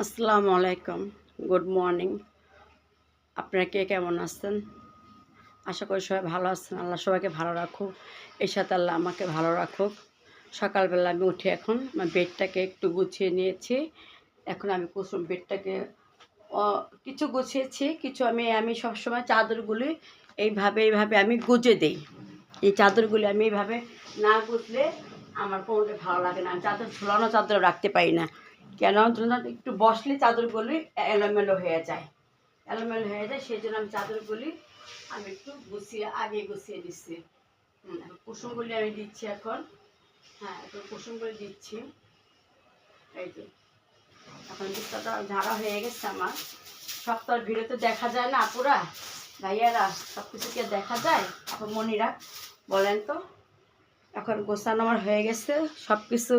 আসসালামু আলাইকুম, good morning. আপনারা কে কেমন আছেন? আশা করি সবাই ভালো আছেন। আল্লাহ সবাইকে ভালো রাখুক, এর সাথে আল্লাহ আমাকে ভালো রাখুক। সকালবেলা আমি উঠে এখন আমার বেডটাকে একটু গুছিয়ে নিয়েছি। এখন আমি কুসুম বেডটাকে কিছু গুছিয়েছি, কিছু আমি সবসময় চাদরগুলি এইভাবে আমি গুজে দিই। এই চাদরগুলি আমি এইভাবে না গুজলে আমার কোনোটা ভালো লাগে না। চাদর ঝুলানো চাদর রাখতে পারি না, কেন একটু বসলে চাদরগুলি এলোমেলো হয়ে যায়, সেই জন্য আমি চাদরগুলি একটু আগে গুছিয়ে দিচ্ছি। কুসুমগুলি আমি দিচ্ছি এখন। হ্যাঁ, এখন কুসুমগুলি দিচ্ছি। এই যে এখন বিছানাটা ঝাড়া হয়ে গেছে আমার। সপ্তাহের ভিড়ে তো দেখা যায় না, আপুরা ভাইয়ারা সব কিছু কি দেখা যায়? এখন মনিরা বলেন তো। এখন গোছানো আমার হয়ে গেছে, সব কিছু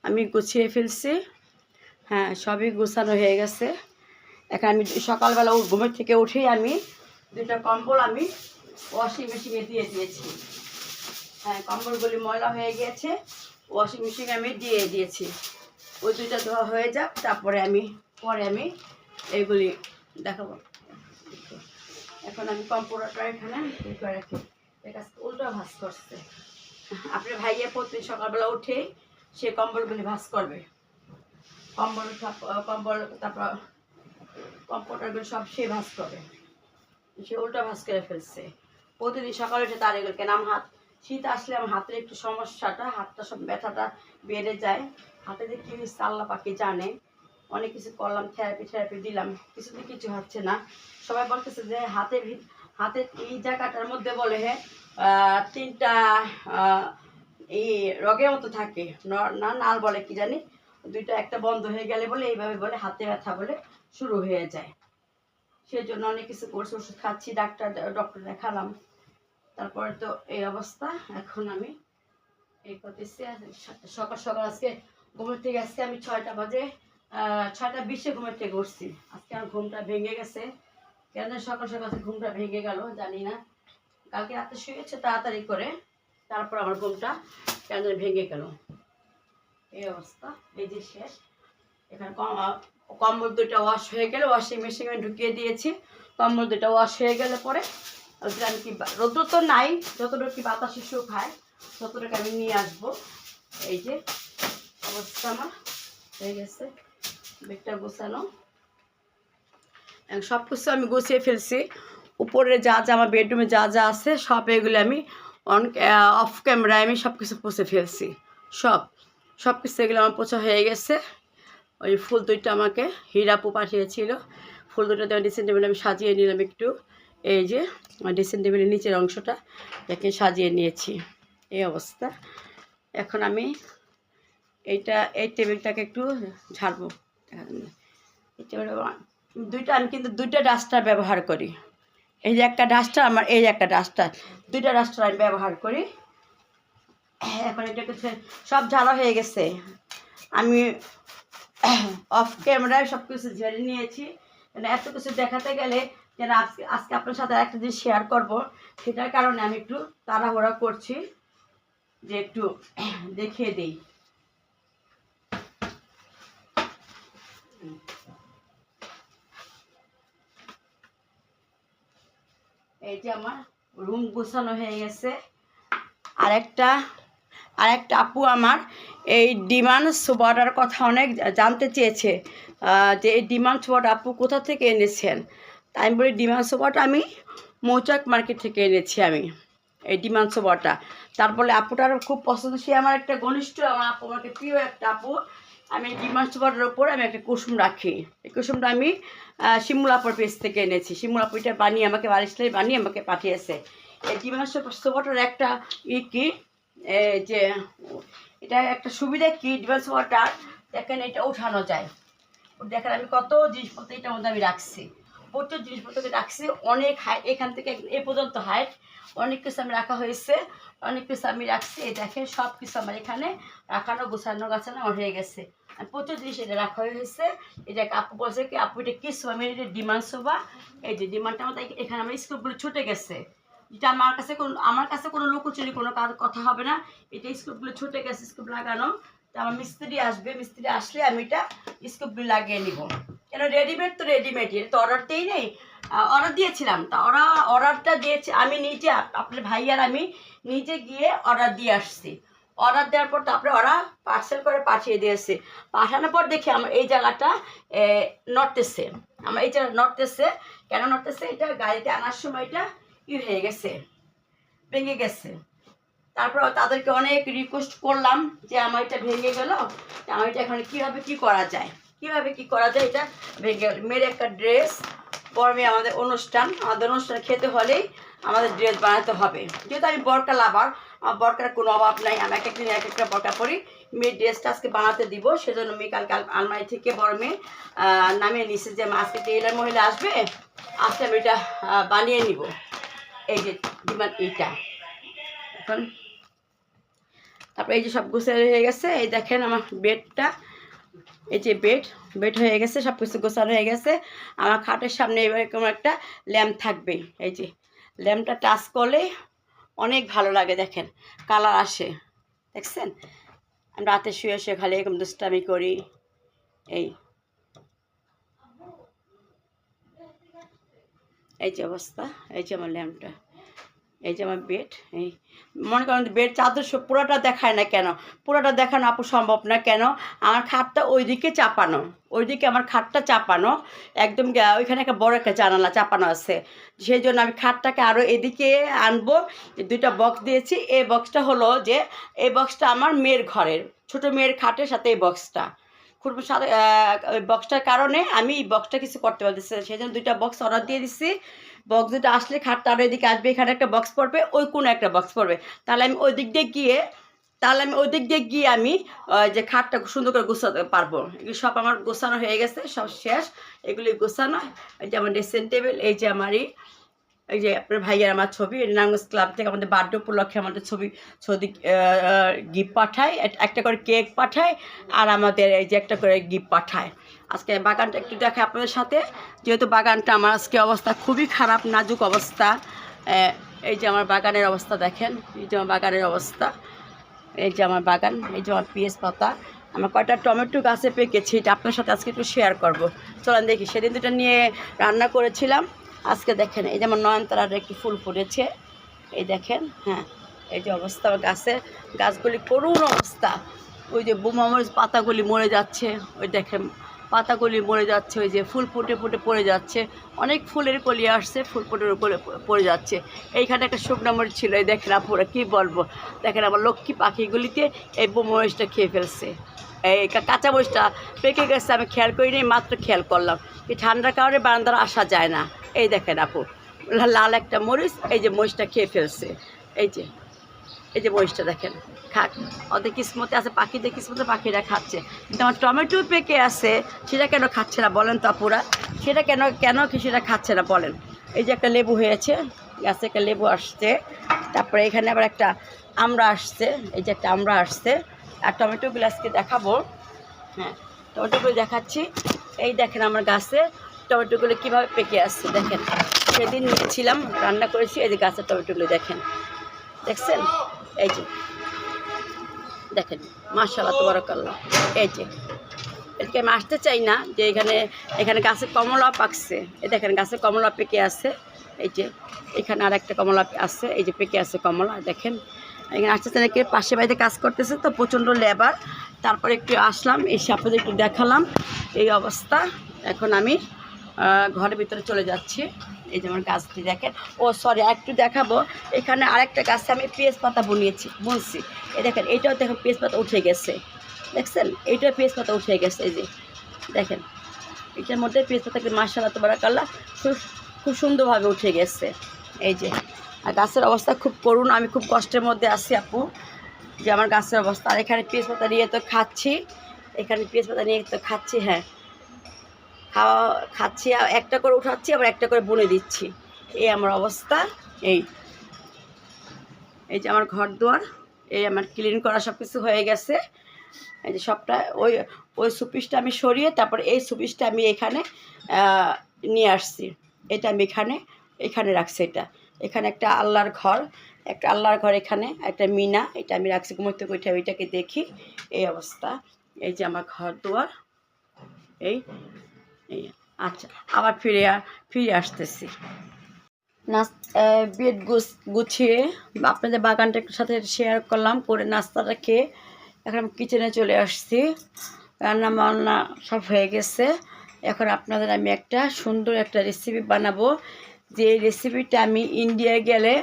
আমি গুছিয়ে ফেলছি। হ্যাঁ, সবই গোছানো হয়ে গেছে। এখন আমি সকালবেলা ঘুমের থেকে উঠেই আমি দুটো কম্বল আমি ওয়াশিং মেশিনে দিয়ে দিয়েছি। হ্যাঁ, কম্বলগুলি ময়লা হয়ে গিয়েছে, ওয়াশিং মেশিনে আমি দিয়ে দিয়েছি। ওই দুইটা ধোয়া হয়ে যাক, তারপরে আমি এইগুলি দেখাবো। এখন আমি কম্পিউটারটা এখানে করে রাখি। উল্টো ভাঁজ করছে। আপনার ভাইয়া প্রতিদিন সকালবেলা উঠেই সে কম্বলগুলি ভাঁজ করবে। কম্বল তারপর কম্পিউটারগুলো সব সে ভাঁজ করে, সে উল্টা ভাঁজ করে ফেলছে। প্রতিদিন সকালে উঠে তার এগুলো কেন আমার শীত আসলে আমার হাতের একটু সমস্যাটা, হাতটা সব ব্যথাটা বেড়ে যায়। হাতে যে কী হচ্ছে আল্লাহ পাকি জানে। অনেক কিছু করলাম, থেরাপি দিলাম, কিছুতে কিছু হচ্ছে না। সবাই বলতেছে যে হাতের এই জায়গাটার মধ্যে বলে তিনটা এই রগের মতো থাকে না, নাল বলে কি জানি, দুইটা একটা বন্ধ হয়ে গেলে বলে এইভাবে বলে হাতে ব্যথা বলে শুরু হয়ে যায়। সেই জন্য অনেক কিছু কোর্স ওষুধ খাচ্ছি, ডক্টর দেখালাম, তারপরে তো এই অবস্থা। এখন আমি এই করতেছি। সকাল সকাল আজকে ঘুমের থেকে আমি 6টা বাজে 6টা 20-এ ঘুমের থেকে উঠছি। আজকে আমার ঘুমটা ভেঙে গেছে, কেন সকাল সকাল ঘুমটা ভেঙে গেল জানি না। কালকে রাতে শুয়েছে তাড়াতাড়ি করে, তারপর আমার ঘুমটা কেন ভেঙে গেল। এই অবস্থা, এই যে শেষ। এখানে কম্বল দুটো ওয়াশ হয়ে গেলে ওয়াশিং মেশিনে ঢুকিয়ে দিয়েছি। কম্বল দুটো ওয়াশ হয়ে গেলে পরে আমি কি রোদ্র তো নাই, যতটুকু কি বাতাসে শুকায় ততটুকু আমি নিয়ে আসবো। এই যে অবস্থা আমার হয়ে গেছে, বেগটা গোছানো। সব কিছু আমি গুছিয়ে ফেলছি। উপরে যা আমার বেডরুমে যা আছে সব এগুলো আমি অফ ক্যামেরায় আমি সব কিছু পুষে ফেলছি। সব কিছু এগুলো আমার পোছা হয়ে গেছে। ওই ফুল দুইটা আমাকে হীরাপু পাঠিয়েছিল, ফুল দুটোতে ড্রেসিং টেবিল আমি সাজিয়ে নিলাম একটু। এই যে আমার ড্রেসিং টেবিলের নিচের অংশটা একে সাজিয়ে নিয়েছি। এই অবস্থা। এখন আমি এই টেবিলটাকে একটু ঝাড়বো। এই টেবিল আমি কিন্তু দুইটা ডাস্টার ব্যবহার করি। এই যে একটা ডাস্টার আমার, এই যে একটা ডাস্টার, দুইটা ডাস্টার আমি ব্যবহার করি। এখন এটাকে সব ঝাড়া হয়ে গেছে। আমি অফ ক্যামেরায় সব কিছু ঝেড়ে নিয়েছি। এত কিছু দেখাতে গেলে যেন আজকে আপনার সাথে একটা জিনিস শেয়ার করব, সেটার কারণে আমি একটু তাড়াহুড়া করছি যে একটু দেখিয়ে দিই। এই যে আমার রুম গোছানো হয়ে গেছে। আরেকটা আপু আমার এই ডিমান্ড সোফাটার কথা অনেক জানতে চেয়েছে, যে এই ডিমান্ড সোফাটা আপু কোথা থেকে এনেছেন। তাই আমি বলি ডিমান্ড সোফাটা আমি মৌচাক মার্কেট থেকে এনেছি আমি এই ডিমান্ড সোফাটা। তারপরে আপুটার খুব পছন্দ, সে আমার একটা ঘনিষ্ঠ, আমার আপু আমাকে প্রিয় একটা আপু। আমি ডিমান্ড সোফাটার ওপর আমি একটা কুসুম রাখি। এই কুসুমটা আমি শিমুলাপুর পেজ থেকে এনেছি। শিমুলাপুরটা বানিয়ে আমাকে বালিশলাই বানিয়ে আমাকে পাঠিয়েছে। এই ডিমান্ড সোফাটার একটা কি যে এটা একটা সুবিধা কি, ডিমান্ড সোফাটার দেখেন এটা উঠানো যায়। দেখেন আমি কত জিনিসপত্র এটার মধ্যে আমি রাখছি, প্রচুর জিনিসপত্রকে রাখছি। অনেক হাইট, এখান থেকে এ পর্যন্ত হাইট, অনেক কিছু আমি রাখা হয়েছে, অনেক কিছু আমি রাখছি। এই দেখেন সব কিছু আমার এখানে রাখানো গোছানো গাছানো আমার হয়ে গেছে। আর প্রচুর জিনিস এটা রাখা হয়েছে। এটা আপু বলছে কি আপু এটা কি সোফা, আমি এটা ডিমান্ড সোফা। এই যে ডিমান্ডটা আমাদের এখানে আমার স্কুপগুলো ছুটে গেছে, যেটা আমার কাছে কোনো লুকোচুরি কোনো কথা হবে না। এটা স্কুপগুলো ছুটে গেছে, স্কুপ লাগানো, তা আমার মিস্ত্রি আসবে, মিস্ত্রি আসলে আমি এটা স্কুপগুলো লাগিয়ে নিব। কেন রেডিমেড তো রেডিমেড, এটা তো অর্ডার দিই নেই, অর্ডার দিয়েছিলাম। তা ওরা অর্ডারটা দিয়েছে, আমি নিজে আপনার ভাই আর আমি নিজে গিয়ে অর্ডার দিয়ে আসছি। অর্ডার দেওয়ার পর তারপরে ওরা পার্সেল করে পাঠিয়ে দিয়েছে। পাঠানোর পর দেখি আমার এই জায়গাটা নড়তেছে, আমার এই জায়গাটা নড়তেছে। কেন নড়তেছে? এটা গাড়িতে আনার সময় এটা হয়ে গেছে, ভেঙে গেছে। তারপর তাদেরকে অনেক রিকোয়েস্ট করলাম যে আমার এটা ভেঙে গেল, আমার এটা এখন কীভাবে কী করা যায়, কীভাবে কী করা যায়। এটা ভেঙে গেল। মেয়ের একটা ড্রেস, পরমে আমাদের অনুষ্ঠান খেতে হলেই আমাদের ড্রেস বানাতে হবে। যেহেতু আমি বরকা লাভার, আমার বরকার কোনো অভাব নাই, আমি এক একদিন এক একটা বরকা পরি। মেয়ের ড্রেসটা আজকে বানাতে দিব, সেজন্য মেয়ে কালকে আলমারি থেকে বড় মেয়ে নামিয়ে নিছে যে আজকে টেইলার মহিলা আসবে, আজকে আমি এটা বানিয়ে নিব। এই যে ডিমান্ড এইটা। এখন তারপরে এই যে সব গোছানো হয়ে গেছে। এই দেখেন আমার বেডটা, এই যে বেড হয়ে গেছে, সব কিছু গোছানো হয়ে গেছে। আমার খাটের সামনে এরকম একটা ল্যাম্প থাকবে। এই যে ল্যাম্পটা টাচ করলে অনেক ভালো লাগে, দেখেন কালার আসে, দেখছেন। আমি রাতে শুয়ে শুয়ে খালি এরকম দুষ্টামি করি। এই যে অবস্থা, এই যে আমার ল্যাম্পটা, এই যে আমার বেড। এই মনে করেন বেড চাদর পুরোটা দেখায় না কেন, পুরোটা দেখানো আপু সম্ভব না। কেন? আমার খাটটা ওইদিকে চাপানো, ওইদিকে আমার খাটটা চাপানো একদম, ওইখানে একটা বড় একটা জানালা চাপানো আছে। সেই জন্য আমি খাটটাকে আরও এদিকে আনবো। দুইটা বক্স দিয়েছি। এই বক্সটা হলো যে, এই বক্সটা আমার মেয়ের ঘরের, ছোটো মেয়ের খাটের সাথে এই বক্সটা, খুব সাথে ওই বক্সটার কারণে আমি এই বক্সটা কিছু করতে পারতেছি। সেই জন্য দুইটা বক্স অর্ডার দিয়ে দিচ্ছি। বক্স দুটো আসলে খাটটা আরও এদিকে আসবে, এখানে একটা বক্স পড়বে, ওই কোনো একটা বক্স পড়বে। তাহলে আমি ওই দিক দিয়ে গিয়ে আমি যে খাটটা সুন্দর করে গোছাতে পারবো। এগুলো সব আমার গোছানো হয়ে গেছে, সব শেষ। এগুলি গোছানো। এই যে আমার ড্রেসিং টেবিল, এই যে আমারই, এই যে আপনার ভাইয়ের আমার ছবি, নারায়ণগঞ্জ ক্লাব থেকে আমাদের বার্থডে উপলক্ষে আমাদের ছবি গিফট পাঠায়, একটা করে কেক পাঠায়, আর আমাদের এই যে একটা করে গিফট পাঠায়। আজকে বাগানটা একটু দেখায় আপনাদের সাথে, যেহেতু বাগানটা আমার আজকে অবস্থা খুবই খারাপ, নাজুক অবস্থা। এই যে আমার বাগানের অবস্থা দেখেন, এই যে আমার বাগানের অবস্থা, এই যে আমার বাগান, এই যে আমার পিঁয়াজ পাতা, আমার কয়টা টমেটো গাছে পেকেছি, এটা আপনার সাথে আজকে একটু শেয়ার করব। চলেন দেখি। সেদিন দুটো নিয়ে রান্না করেছিলাম, আজকে দেখেন এই যে আমার নয়নতারার একটু ফুল ফুটেছে, এই দেখেন। হ্যাঁ, এই যে অবস্থা আমার গাছগুলি করুণ অবস্থা। ওই যে বোমামরিচ পাতাগুলি মরে যাচ্ছে, ওই দেখেন পাতাগুলি মরে যাচ্ছে, ওই যে ফুল ফুটে ফুটে পড়ে যাচ্ছে, অনেক ফুলের কলি আসছে, ফুল ফুটের উপরে পড়ে যাচ্ছে। এইখানে একটা শুকনো মরিচ ছিল, এই দেখেন আপুরা কী বলবো, দেখেন আমার লক্ষ্মী পাখিগুলিতে এই বোমরিচটা খেয়ে ফেলছে। এই কাঁচা মরিচটা পেকে গেছে, আমি খেয়াল করিনি, মাত্র খেয়াল করলাম। এই ঠান্ডার কারণে বারান্দার আসা যায় না। এই দেখেন আপু, লাল একটা মরিচ, এই যে মরিচটা খেয়ে ফেলছে। এই যে মরিচটা দেখেন, খাক, ওদের কিসমতে আছে, পাখিদের কিসমতে পাখিরা খাচ্ছে। কিন্তু আমার টমেটো পেকে আছে, সেটা কেন খাচ্ছে না বলেন তো আপুরা? সেটা কেন কি সেটা খাচ্ছে না বলেন? এই যে একটা লেবু হয়েছে, গাছে একটা লেবু আসছে, তারপরে এখানে আবার একটা আমড়া আসছে, এই যে একটা আমড়া আসছে। আর টমেটোগুলো আজকে দেখাবো। হ্যাঁ, টমেটোগুলো দেখাচ্ছি। এই দেখেন আমার গাছে টমেটোগুলো কীভাবে পেকে আসছে, দেখেন। সেদিন নিয়েছিলাম, রান্না করেছি, এই যে গাছের টমেটোগুলো দেখেন, দেখছেন? এই যে দেখেন, মাশাআল্লাহ তাবারাকাল্লাহ। এই যে এদিকে আমি আসতে চাই না, যে এখানে গাছে কমলা পাকছে, এই দেখেন গাছে কমলা পেকে আছে। এই যে এখানে আর একটা কমলা আছে, এই যে পেকে আছে কমলা, দেখেন। এখানে আসতে চাই না, কে পাশে বাড়িতে কাজ করতেছে তো প্রচণ্ড লেবার। তারপরে একটু আসলাম, এসে আপনাদের একটু দেখালাম এই অবস্থা। এখন আমি ঘরের ভিতরে চলে যাচ্ছি। এই যে আমার গাছটি দেখেন। ও সরি, একটু দেখাবো, এখানে আরেকটা গাছে আমি পেঁয়াজ পাতা বুনছি। এই দেখেন, এইটাও দেখেন পেঁয়াজ পাতা উঠে গেছে, দেখছেন? এইটাও পেঁয়াজ পাতা উঠে গেছে, এই যে দেখেন, এটার মধ্যে পেঁয়াজ পাতা মাশাআল্লাহ তাবারাকাল্লাহ খুব সুন্দরভাবে উঠে গেছে। এই যে, আর গাছের অবস্থা খুব করুণ, আমি খুব কষ্টের মধ্যে আছি আপু, যে আমার গাছের অবস্থা। আর এখানে পেঁয়াজ পাতা নিয়ে তো খাচ্ছি, এখানে পেঁয়াজ পাতা নিয়ে তো খাচ্ছি। হ্যাঁ, খাচ্ছি, একটা করে উঠাচ্ছি, আবার একটা করে বুনে দিচ্ছি, এই আমার অবস্থা। এই যে আমার ঘর দুয়ার, এই আমার ক্লিন করা সব কিছু হয়ে গেছে। এই যে সবটা ওই সুপিসটা আমি সরিয়ে, তারপর এই সুপিসটা আমি এখানে নিয়ে আসছি। এটা আমি এখানে রাখছি, এটা এখানে একটা আল্লাহর ঘর, এখানে একটা মিনা, এটা আমি রাখছি ঘুমোতে উঠে ওইটাকে দেখি। এই অবস্থা, এই যে আমার ঘর দুয়ার, এই এই আচ্ছা, আবার ফিরে আসতেছি। বেড গুছিয়ে আপনাদের বাগানটা একটু সাথে শেয়ার করলাম, করে নাস্তাটা খেয়ে এখন আমি কিচেনে চলে আসছি। রান্না বান্না সব হয়ে গেছে। এখন আপনাদের আমি একটা সুন্দর একটা রেসিপি বানাবো, যে রেসিপিটা আমি ইন্ডিয়ায় গেলে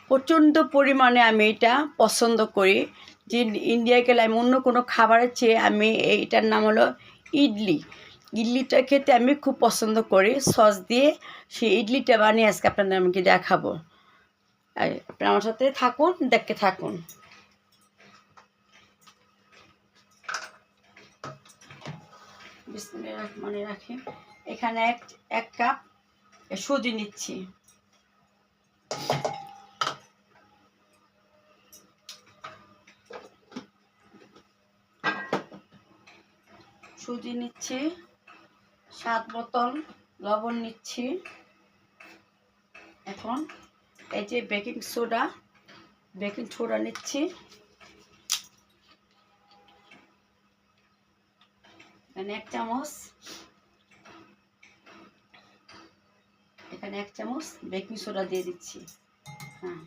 প্রচণ্ড পরিমাণে আমি এটা পছন্দ করি। যে ইন্ডিয়ায় গেলে আমি অন্য কোনো খাবারের চেয়ে আমি এইটার নাম হলো ইডলি। ইডলিটা খেতে আমি খুব পছন্দ করি সস দিয়ে। সেই ইডলিটা বানিয়ে আজকে আপনাদের আমাকে দেখাবো। আপনারা আমার সাথে থাকুন, দেখতে থাকুন। বিসমিল্লাহির রহমানির রহিম। এখানে এক কাপ সুজি নিচ্ছি। সুজি নিচ্ছি, স্বাদ মতন লবণ নিচ্ছি। এখন এই যে বেকিং সোডা নিচ্ছি। এখানে এক চামচ বেকিং সোডা দিয়ে দিচ্ছি। হ্যাঁ,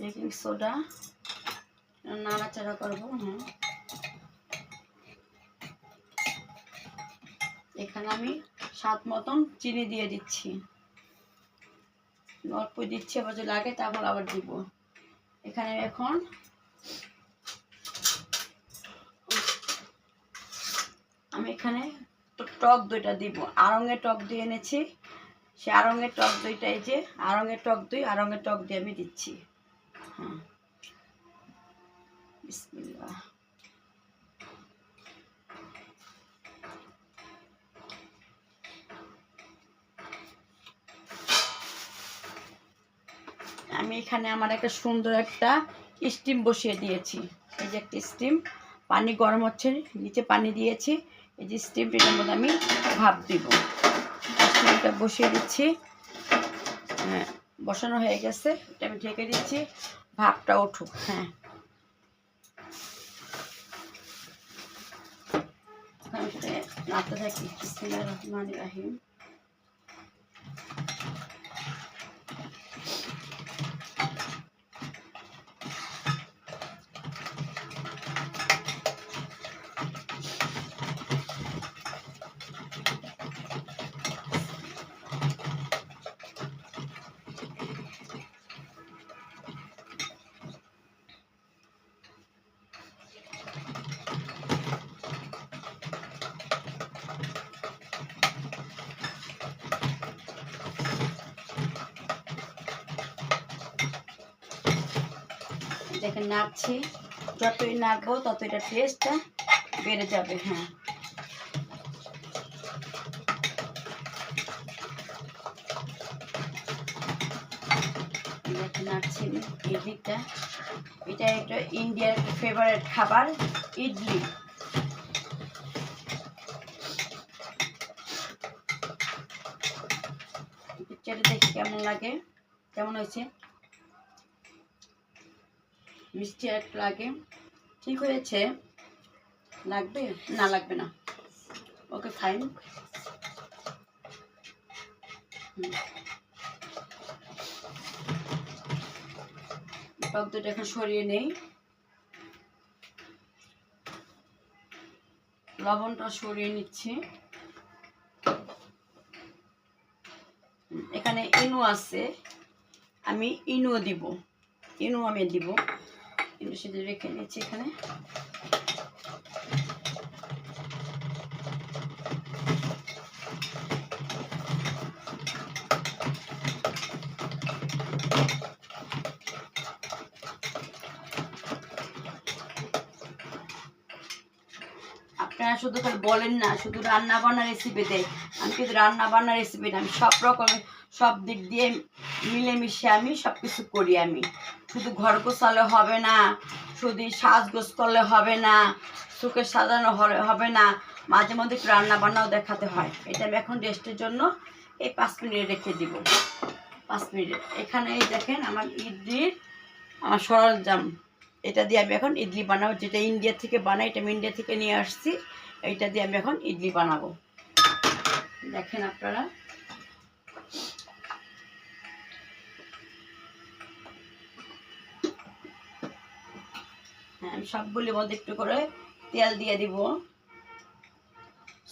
বেকিং সোডা নাড়াচাড়া করবো। হ্যাঁ, এখানে আমি স্বাদ মতন চিনি দিয়ে দিচ্ছি। অল্প দিচ্ছি, আবার যদি লাগে তারপর আবার দিব। এখানে এখন আমি টক দইটা দিব। আড়ঙের টক দই এনেছি, সে আড়ঙের টক দইটা, এই যে আড়ঙের টক দই আমি দিচ্ছি। হ্যাঁ, বিসমিল্লাহ। আমি এখানে আমার একটা সুন্দর একটা স্টিম বসিয়ে দিয়েছি। এই যে একটা স্টিম, পানি গরম হচ্ছে, নিচে পানি দিয়েছি। এই যে স্টিমটার মধ্যে আমি ভাপ দিব। স্টিমটা বসিয়ে দিচ্ছি। হ্যাঁ, বসানো হয়ে গেছে, এটা আমি ঢেকে দিচ্ছি, ভাপটা উঠুক। হ্যাঁ, আমি সেটা নাড়তে থাকি। বিসমিল্লাহির রহমানির রহিম। দেখেন নাড়ছি, যতই নাড়বো তত এটা টেস্টটা বেড়ে যাবে। হ্যাঁ, দেখেন নাড়ছি এই দিকটা। এটা একটা ইন্ডিয়ার ফেভারিট খাবার, ইডলি। পিকচারটা দেখি কেমন লাগে, কেমন হয়েছে। মিষ্টি একটু লাগে, ঠিক হয়েছে। লাগবে না, লাগবে না, ওকে ফাইন। টক দইটা এখন সরিয়ে নেই, লবণটা সরিয়ে নিচ্ছি। এখানে ইনো আছে, আমি ইনো দিব। ইনো সেটা রেখে নিচ্ছি এখানে। আপনারা শুধু বলেন না শুধু রান্না বান্না রেসিপি দেয়, আমি কিন্তু রান্না বান্না রেসিপি না, আমি সব রকমের সব দিক দিয়ে মিলেমিশে আমি সব কিছু করি। আমি শুধু ঘর গোছালে হবে না, শুধু সাজগোজ করলে হবে না, চোখে সাজানো হবে না, মাঝে মধ্যে একটু রান্না বান্নাও দেখাতে হয়। এটা আমি এখন রেস্টের জন্য এই 5 মিনিট রেখে দিব। 5 মিনিট। এখানে এই দেখেন আমার ইডলির সরঞ্জাম, এটা দিয়ে আমি এখন ইডলি বানাবো। যেটা ইন্ডিয়া থেকে বানাই, এটা আমি ইন্ডিয়া থেকে নিয়ে আসছি। এইটা দিয়ে আমি এখন ইডলি বানাবো। দেখেন আপনারা, হ্যাঁ আমি সবগুলির মধ্যে একটু করে তেল দিয়ে দিব।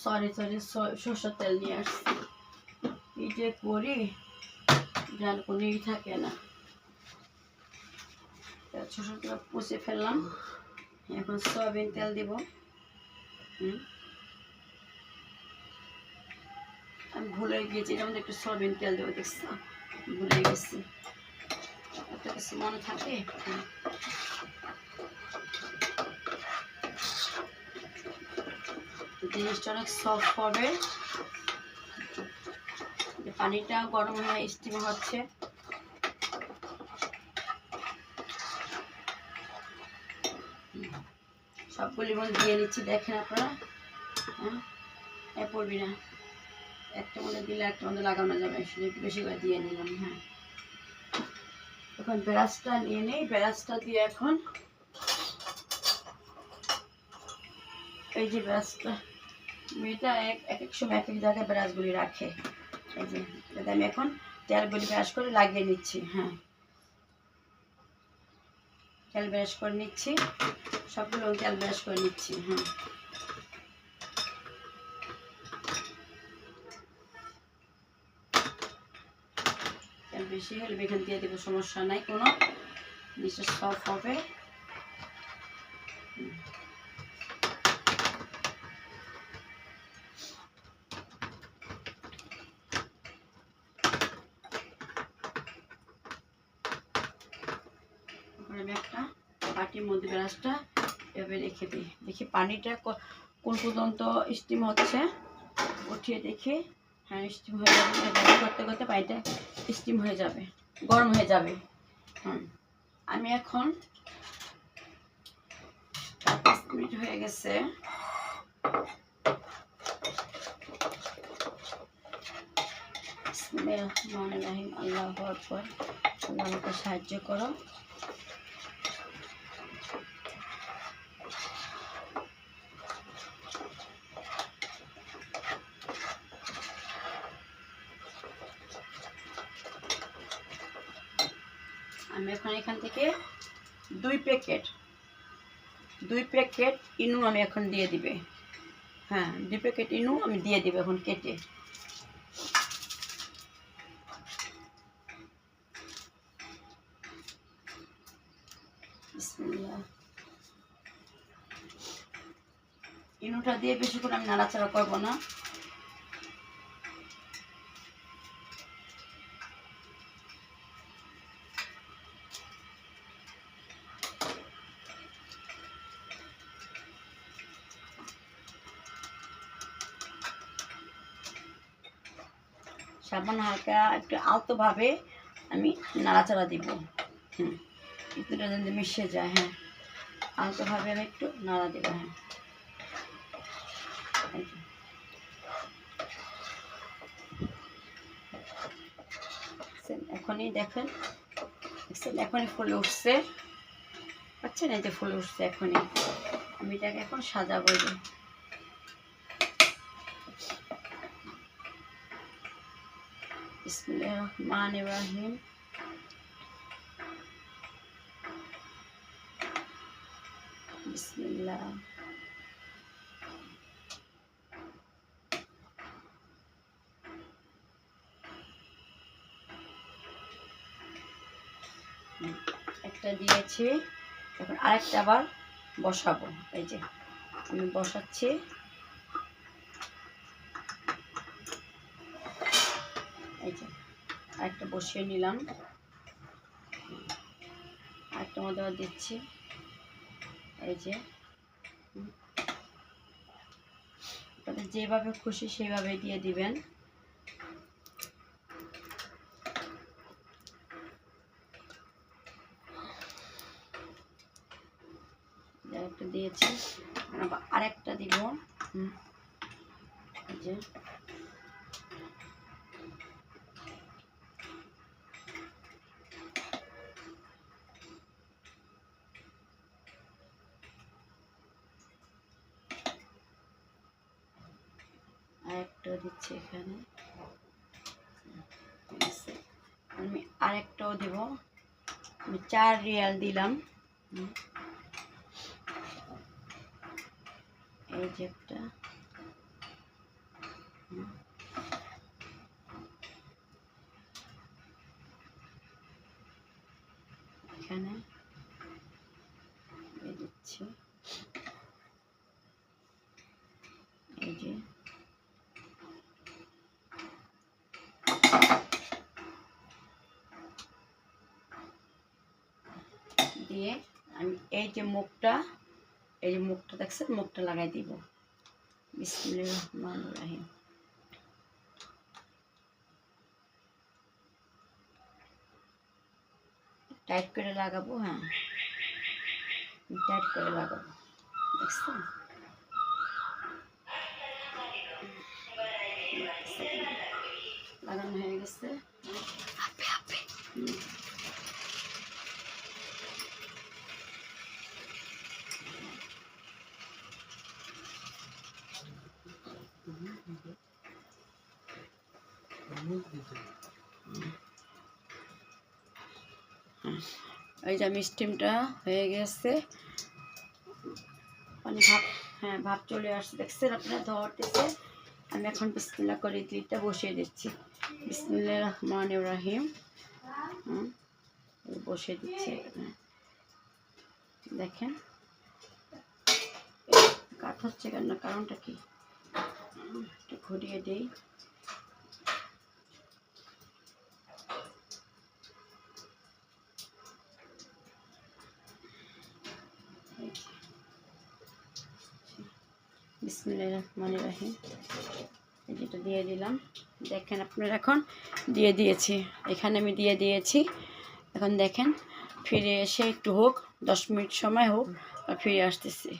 সরি সরষের তেল নিয়ে আসছি। এই যে করি যার কোনোই থাকে না, সরষের তেল পুষে ফেললাম। এখন সয়াবিন তেল দিব। আমি ভুলে গিয়েছি, এটার মধ্যে একটু সয়াবিন তেল দেবো, দেখছি ভুলে গেছি, এত কিছু মনে থাকে। জিনিসটা অনেক সফট হবে। পানিটা গরম হয়ে স্টিম হচ্ছে। সবগুলি মধ্যে দিয়ে নিচ্ছি, দেখেন আপনারা। হ্যাঁ পড়বি না, একটা মধ্যে দিলে একটা মধ্যে লাগানো যাবে, একটু বেশি করে দিয়ে নিলাম। হ্যাঁ এখন ব্রাশটা নিয়ে নেই, ব্রাশটা দিয়ে এখন এই যে ব্রাশটা, মেয়েটা এক এক সময় এক এক জায়গায় ব্রাশগুলি রাখে। এই যে আমি এখন তেলগুলি ব্রাশ করে লাগিয়ে নিচ্ছি। হ্যাঁ তেল ব্রাশ করে নিচ্ছি, সবগুলো তেল ব্রাশ করে নিচ্ছি। হ্যাঁ তেল বেশি হলে এখান দিয়ে দেবো, সমস্যা নাই কোনো, জিনিসটা সফট হবে। আমি একটা বাটির মধ্যে ব্রাশটা এভাবে রেখে দিই, দেখি পানিটা কোন পর্যন্ত স্টিম হচ্ছে, উঠিয়ে দেখি। হ্যাঁ স্টিম হয়ে যাবে, করতে করতে পানিটা স্টিম হয়ে যাবে, গরম হয়ে যাবে। আমি এখন 5 মিনিট হয়ে গেছে। আল্লাহু আকবার। আল্লাহ আমাকে সাহায্য করো। আমি এখন এখান থেকে 2 প্যাকেট ইনু আমি এখন দিয়ে দিবে। হ্যাঁ 2 প্যাকেট ইনু আমি দিয়ে দিব এখন কেটে। ইনুটা দিয়ে বেশি করে আমি নাড়াচাড়া করবো না। সামান্য হালকা একটু আলতোভাবে আমি নাড়াচাড়া দিব। একটুটা যদি মিশে যায়। হ্যাঁ আলতোভাবে আমি একটু নাড়া দেব। হ্যাঁ এখনই দেখেন, এখনই ফুলে উঠছে, পাচ্ছেন এই যে ফুলে উঠছে এখনই। আমি এটাকে এখন সাজাবো। বিসমিল্লাহির রহমানির রহিম। বিসমিল্লাহ। একটা দিয়েছি, এখন আরেকটা আবার বসাবো। এই যে আমি বসাচ্ছি। এই যে আরেকটা বসিয়ে নিলাম, আরেকটা মধ্যে আবার দিচ্ছি। এই যে আপনাদের যেভাবে খুশি সেভাবে দিয়ে দিবেন। একটা দিয়েছি, আরেকটা দিব। এই যে আরেকটাও দিচ্ছি এখানে, আমি আরেকটাও দেব। আমি 4 রিয়াল দিলাম। এই যে একটা, এখানে দিচ্ছি। এই যে দিয়ে আমি এই যে মুখটা দেখছেন, মুখটা লাগাই দিব। বিসমিল্লাহির রহমানির রহিম। টাইট করে লাগাবো, হ্যাঁ টাইট করে লাগাবো, দেখছেন? লাগানো হয়ে গেছে। এই যে আমি স্টিমটা হয়ে গেছে, মানে ভাপ চলে আসছে, দেখছেন আপনারা ধরতেছে। আমি এখন বিসমিল্লাহ করে ইডলিটা বসিয়ে দিচ্ছি। বিসমিল্লাহির রহমানির রহিম। বসিয়ে দিচ্ছি এখানে, দেখেন কাট হচ্ছে কেন, কারণটা কি? একটু ঘুরিয়ে দিই। বিসমিল্লাহির রহমানির রহিম। যেটা দিয়ে দিলাম, দেখেন আপনারা, এখন দিয়ে দিয়েছি, এখানে আমি দিয়ে দিয়েছি। এখন দেখেন ফিরে এসে একটু হোক, 10 মিনিট সময় হোক, আর ফিরে আসতেছি।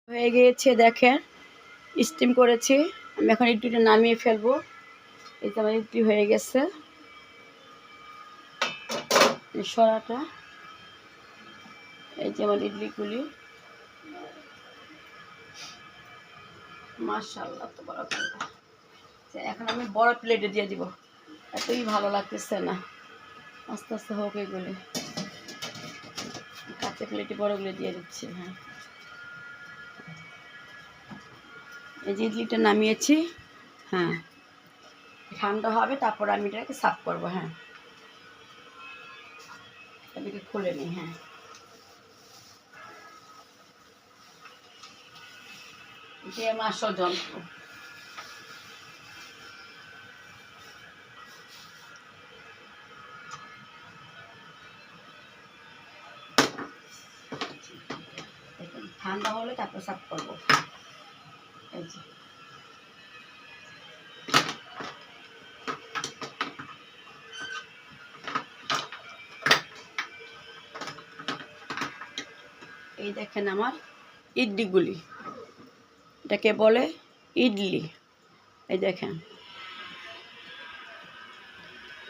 হয়ে গিয়েছে, দেখেন স্টিম করেছি। আমি এখন ইডলিটা নামিয়ে ফেলবো। এই যে আমার ইডলি হয়ে গেছে, সরাটা। এই যে আমার ইডলিগুলি, মাশাআল্লাহ তাবারাকাল্লাহ। এখন আমি বড় প্লেটে দিয়ে দিব, এতই ভালো লাগতেছে না। আস্তে আস্তে হোক এগুলি, কাঁচা প্লেটে বড়গুলো দিয়ে দিচ্ছি। হ্যাঁ, এই যে ইডলিটা নামিয়েছি। হ্যাঁ, ঠান্ডা হবে, তারপর আমি এটাকে সার্ভ করবো। হ্যাঁ, এদিকে খুলে নিই। হ্যাঁ, এটাই আমার আসল যন্ত্র। ঠান্ডা হলে তারপর সার্ভ করবো। এই যে এই দেখেন আমার ইডলিগুলি, এটাকে বলে ইডলি। এই দেখেন,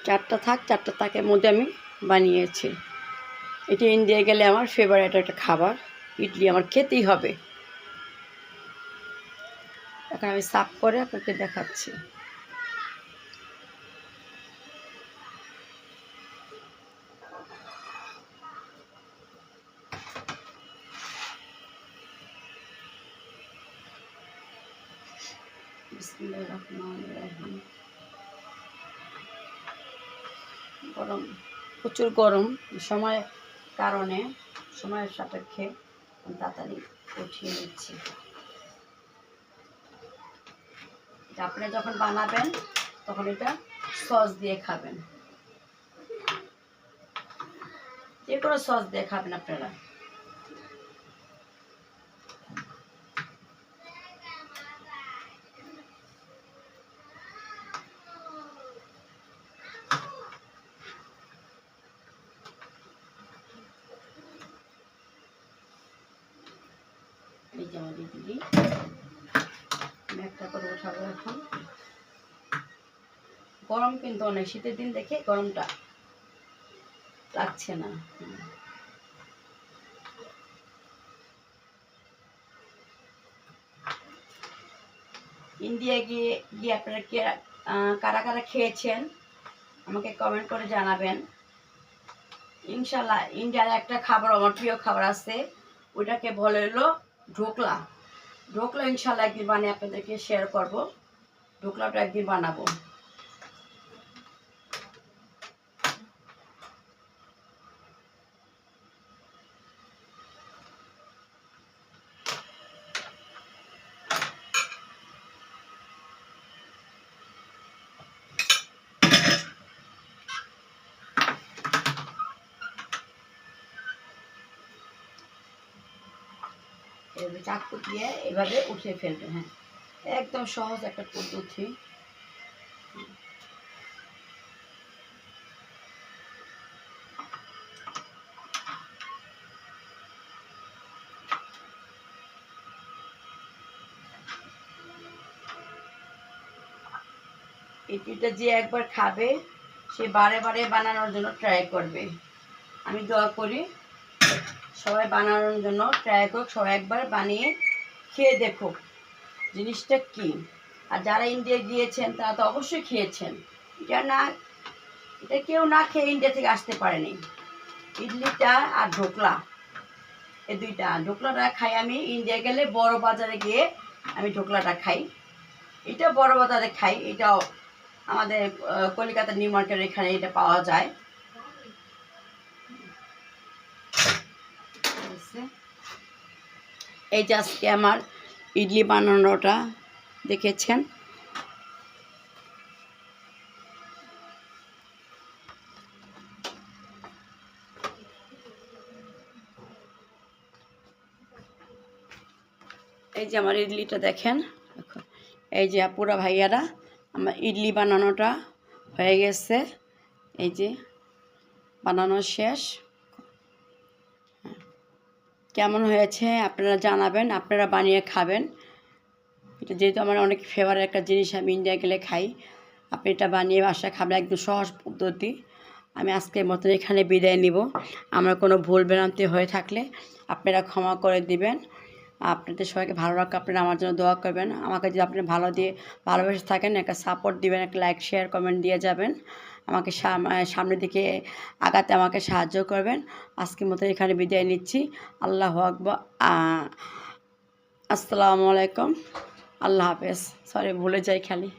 4টা থাক, 4টা থাকের মধ্যে আমি বানিয়েছি। এটা ইন্ডিয়া গেলে আমার ফেভারিট একটা খাবার, ইডলি আমার খেতেই হবে। এখন আমি সার্ভ করে আপনাকে দেখাচ্ছি। বিসমিল্লাহির রহমানির রহিম। গরম, প্রচুর গরম, সময়ের কারণে, সময়ের সাপেক্ষে তাড়াতাড়ি উঠিয়ে নিচ্ছি। এটা আপনি যখন বানাবেন তখন এটা সস দিয়ে খাবেন, যে কোনো সস দিয়ে খাবেন আপনারা। এই যে আমাদের দিদি আমি একটা করে উঠাবো এখন। গরম কিন্তু অনেক, শীতের দিন দেখে গরমটা লাগছে না। ইন্ডিয়া গিয়ে গিয়ে আপনারা কারা কারা খেয়েছেন আমাকে কমেন্ট করে জানাবেন। ইনশাল্লাহ ইন্ডিয়ার একটা খাবার আমার প্রিয় খাবার আছে, ওইটাকে বলে হলো ঢোকলা। ঢোকলা ইনশাল্লাহ একদিন বানিয়ে আপনাদেরকে শেয়ার করব। ঢোকলাটা একদিন বানাবো। এভাবে চাকু দিয়ে এভাবে উঠিয়ে ফেলবে। হ্যাঁ, একদম সহজ একটা পদ্ধতি। এটা যে একবার খাবে সে বারে বারে বানানোর জন্য ট্রাই করবে। আমি দোয়া করি সবাই বানানোর জন্য ট্রাই করুক, সবাই একবার বানিয়ে খেয়ে দেখুক জিনিসটা কি। আর যারা ইন্ডিয়া গিয়েছেন তারা তো অবশ্যই খেয়েছেন। এটা কেউ না খেয়ে ইন্ডিয়া থেকে আসতে পারেনি। ইডলিটা আর ঢোকলা, এই দুইটা। ঢোকলাটা খাই আমি ইন্ডিয়া গেলে বড় বাজারে গিয়ে আমি ঢোকলাটা খাই। এটা বড় বাজারে খাই, এটাও আমাদের কলকাতা নিউ মার্কেটের এখানে এটা পাওয়া যায়। এই যে আজকে আমার ইডলি বানানোটা দেখেছেন। এই যে আমার ইডলিটা দেখেন। এই যে আপুরা ভাইয়ারা আমার ইডলি বানানোটা হয়ে গেছে। এই যে বানানো শেষ। কেমন হয়েছে আপনারা জানাবেন, আপনারা বানিয়ে খাবেন। এটা যেহেতু আমার অনেক ফেভারিট একটা জিনিস, আমি ইন্ডিয়া গেলে খাই। আপনি এটা বানিয়ে বাসায় খাবেন, একদম সহজ পদ্ধতি। আমি আজকের মতন এখানে বিদায় নিব। আমার কোনো ভুল ভ্রান্তি হয়ে থাকলে আপনারা ক্ষমা করে দিবেন। আপনাদের সবাইকে ভালো রাখা, আপনারা আমার জন্য দোয়া করবেন। আমাকে যদি আপনি ভালোবেসে থাকেন একটা সাপোর্ট দিবেন, একটা লাইক শেয়ার কমেন্ট দিয়ে যাবেন। আমাকে সামনের দিকে আগাতে আমাকে সাহায্য করবেন। আজকের মতো এখানে বিদায় নিচ্ছি। আল্লাহু আকবার। আসসালামু আলাইকুম। আল্লাহ হাফেজ। সরি ভুলে যাই খালি।